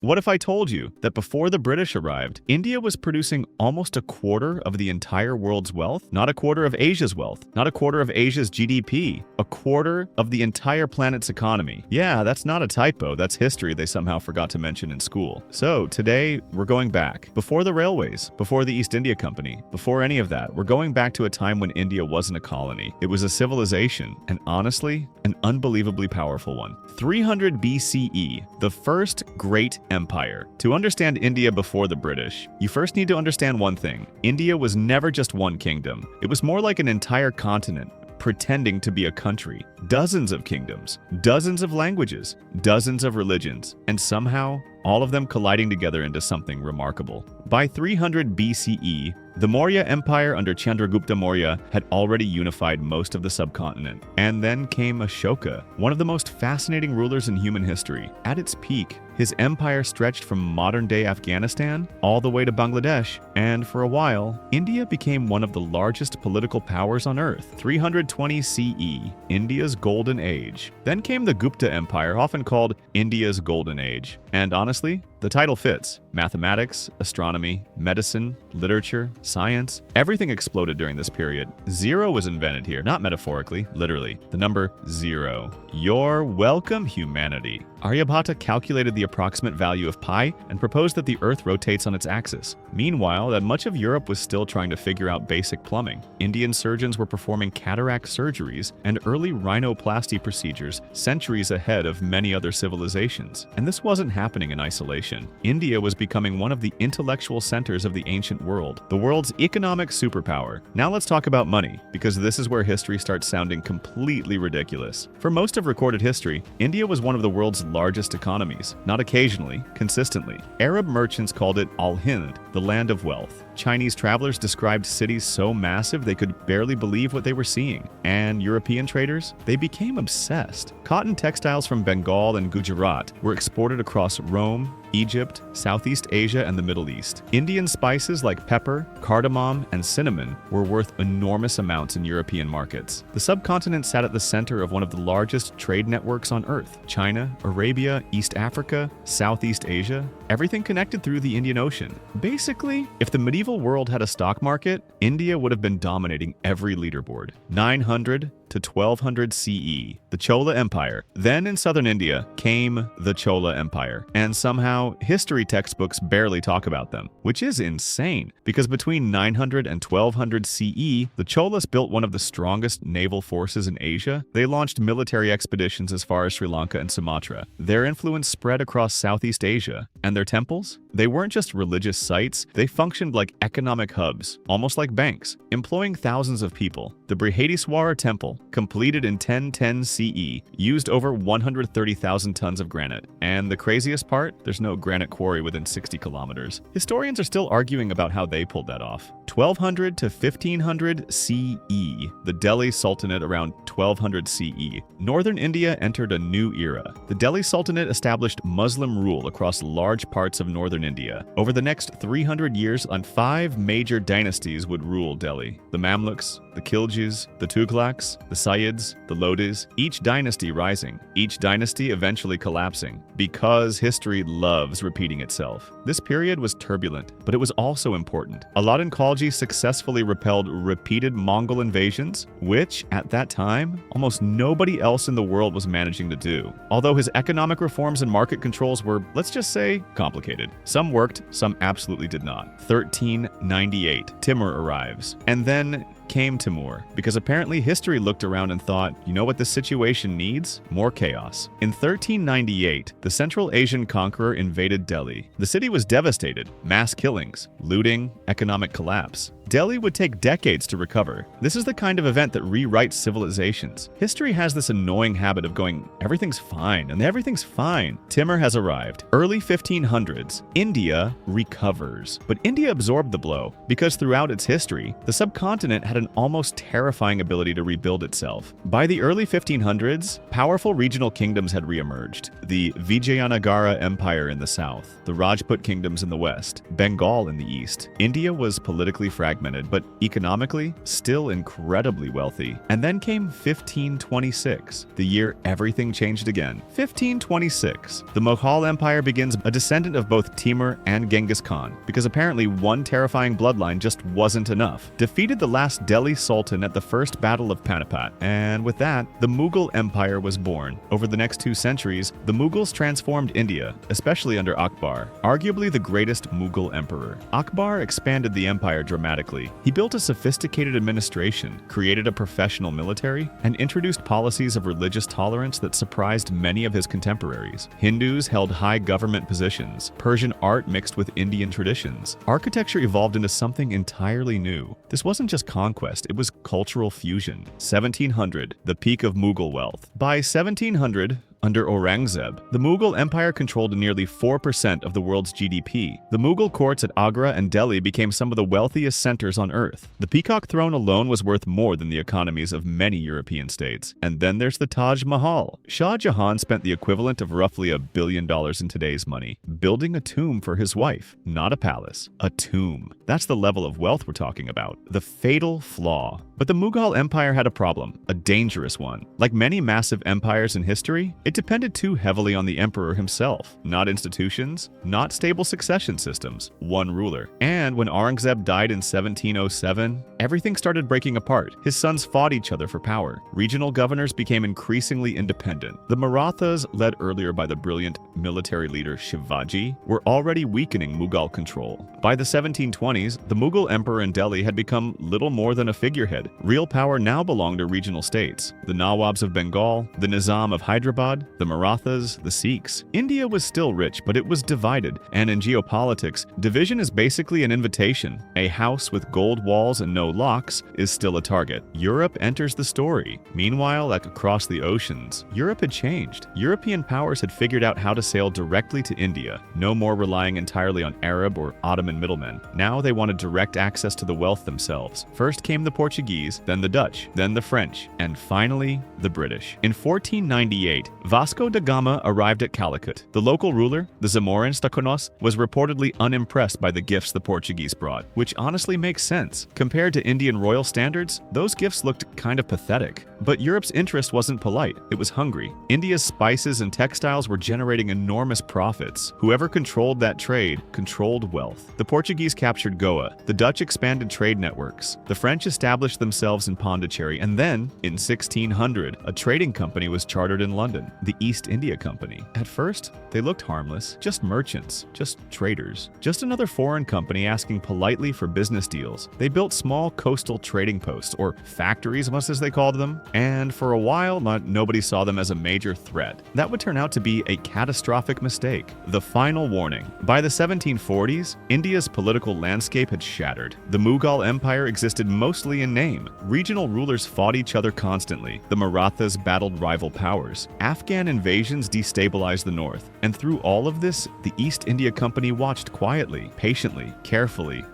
What if I told you that before the British arrived, India was producing almost a quarter of the entire world's wealth? Not a quarter of Asia's wealth, not a quarter of Asia's GDP, a quarter of the entire planet's economy. Yeah, that's not a typo, that's history they somehow forgot to mention in school. So today, we're going back. Before the railways, before the East India Company, before any of that, we're going back to a time when India wasn't a colony. It was a civilization, and honestly, an unbelievably powerful one. 300 BCE, the first great empire. To understand India before the British, you first need to understand one thing. India was never just one kingdom. It was more like an entire continent, pretending to be a country. Dozens of kingdoms, dozens of languages, dozens of religions, and somehow, all of them colliding together into something remarkable. By 300 BCE, the Maurya Empire under Chandragupta Maurya had already unified most of the subcontinent. And then came Ashoka, one of the most fascinating rulers in human history. At its peak, his empire stretched from modern-day Afghanistan all the way to Bangladesh, and for a while, India became one of the largest political powers on Earth. 320 CE, India's Golden Age. Then came the Gupta Empire, often called India's Golden Age. And honestly, the title fits. Mathematics, astronomy, medicine, literature, science, everything exploded during this period. Zero was invented here, not metaphorically, literally. The number 0. You're welcome, humanity. Aryabhata calculated the approximate value of pi and proposed that the Earth rotates on its axis. Meanwhile, that much of Europe was still trying to figure out basic plumbing. Indian surgeons were performing cataract surgeries and early rhinoplasty procedures centuries ahead of many other civilizations. And this wasn't happening in isolation. India was becoming one of the intellectual centers of the ancient world, the world's economic superpower. Now let's talk about money, because this is where history starts sounding completely ridiculous. For most of recorded history, India was one of the world's largest economies, not occasionally, consistently. Arab merchants called it Al-Hind, the land of wealth. Chinese travelers described cities so massive they could barely believe what they were seeing. And European traders? They became obsessed. Cotton textiles from Bengal and Gujarat were exported across Rome, Egypt, Southeast Asia, and the Middle East. Indian spices like pepper, cardamom, and cinnamon were worth enormous amounts in European markets. The subcontinent sat at the center of one of the largest trade networks on Earth. China, Arabia, East Africa, Southeast Asia, everything connected through the Indian Ocean. Basically, if the medieval world had a stock market, India would have been dominating every leaderboard. 900 to 1200 CE, the Chola Empire. Then in southern India came the Chola Empire, and somehow history textbooks barely talk about them, which is insane, because between 900 and 1200 CE, the Cholas built one of the strongest naval forces in Asia. They launched military expeditions as far as Sri Lanka and Sumatra. Their influence spread across Southeast Asia, and their temples? They weren't just religious sites, they functioned like economic hubs, almost like banks, employing thousands of people. The Brihadiswara Temple, completed in 1010 CE, used over 130,000 tons of granite. And the craziest part? There's no granite quarry within 60 kilometers. Historians are still arguing about how they pulled that off. 1200 to 1500 CE, the Delhi Sultanate around 1200 CE. Northern India entered a new era. The Delhi Sultanate established Muslim rule across large parts of northern India. Over the next 300 years, 5 major dynasties would rule Delhi. The Mamluks, the Khiljis, the Tughlaqs, the Sayyids, the Lodis, each dynasty rising, each dynasty eventually collapsing, because history loves repeating itself. This period was turbulent, but it was also important. Alauddin Khalji successfully repelled repeated Mongol invasions, which, at that time, almost nobody else in the world was managing to do. Although his economic reforms and market controls were, let's just say, complicated. Some worked, some absolutely did not. 1398, Timur arrives. And then came Timur, because apparently history looked around and thought, you know what this situation needs? More chaos. In 1398, the Central Asian conqueror invaded Delhi. The city was devastated, mass killings, looting, economic collapse. Delhi would take decades to recover. This is the kind of event that rewrites civilizations. History has this annoying habit of going, everything's fine, and everything's fine. Timur has arrived. Early 1500s, India recovers. But India absorbed the blow, because throughout its history, the subcontinent had an almost terrifying ability to rebuild itself. By the early 1500s, powerful regional kingdoms had reemerged. The Vijayanagara Empire in the south, the Rajput kingdoms in the west, Bengal in the east. India was politically fragmented fragmented, but economically still incredibly wealthy. And then came 1526, the year everything changed again. 1526. The Mughal Empire begins, a descendant of both Timur and Genghis Khan, because apparently one terrifying bloodline just wasn't enough. Defeated the last Delhi Sultan at the First Battle of Panipat, and with that, the Mughal Empire was born. Over the next 2 centuries, the Mughals transformed India, especially under Akbar, arguably the greatest Mughal emperor. Akbar expanded the empire dramatically. He built a sophisticated administration, created a professional military, and introduced policies of religious tolerance that surprised many of his contemporaries. Hindus held high government positions. Persian art mixed with Indian traditions. Architecture evolved into something entirely new. This wasn't just conquest, it was cultural fusion. 1700, the peak of Mughal wealth. By 1700, under Aurangzeb, the Mughal Empire controlled nearly 4% of the world's GDP. The Mughal courts at Agra and Delhi became some of the wealthiest centers on earth. The Peacock Throne alone was worth more than the economies of many European states. And then there's the Taj Mahal. Shah Jahan spent the equivalent of roughly $1 billion in today's money, building a tomb for his wife. Not a palace, a tomb. That's the level of wealth we're talking about. The fatal flaw. But the Mughal Empire had a problem, a dangerous one. Like many massive empires in history, it depended too heavily on the emperor himself. Not institutions, not stable succession systems, one ruler. And when Aurangzeb died in 1707, everything started breaking apart. His sons fought each other for power. Regional governors became increasingly independent. The Marathas, led earlier by the brilliant military leader Shivaji, were already weakening Mughal control. By the 1720s, the Mughal emperor in Delhi had become little more than a figurehead. Real power now belonged to regional states. The Nawabs of Bengal, the Nizam of Hyderabad, the Marathas, the Sikhs. India was still rich, but it was divided, and in geopolitics, division is basically an invitation. A house with gold walls and no locks is still a target. Europe enters the story. Meanwhile, like across the oceans, Europe had changed. European powers had figured out how to sail directly to India, no more relying entirely on Arab or Ottoman middlemen. Now they wanted direct access to the wealth themselves. First came the Portuguese, then the Dutch, then the French, and finally, the British. In 1498, Vasco da Gama arrived at Calicut. The local ruler, the Zamorans Taconos, was reportedly unimpressed by the gifts the Portuguese brought, which honestly makes sense. Compared to Indian royal standards, those gifts looked kind of pathetic. But Europe's interest wasn't polite, it was hungry. India's spices and textiles were generating enormous profits. Whoever controlled that trade controlled wealth. The Portuguese captured Goa, the Dutch expanded trade networks, the French established themselves in Pondicherry, and then, in 1600, a trading company was chartered in London, the East India Company. At first, they looked harmless, just merchants, just traders, just another foreign company asking politely for business deals. They built small coastal trading posts, or factories much as they called them, and for a while, nobody saw them as a major threat. That would turn out to be a catastrophic mistake. The final warning. By the 1740s, India's political landscape had shattered. The Mughal Empire existed mostly in name. Regional rulers fought each other constantly. The Marathas battled rival powers. Afghan invasions destabilized the north. And through all of this, the East India Company watched quietly, patiently, carefully.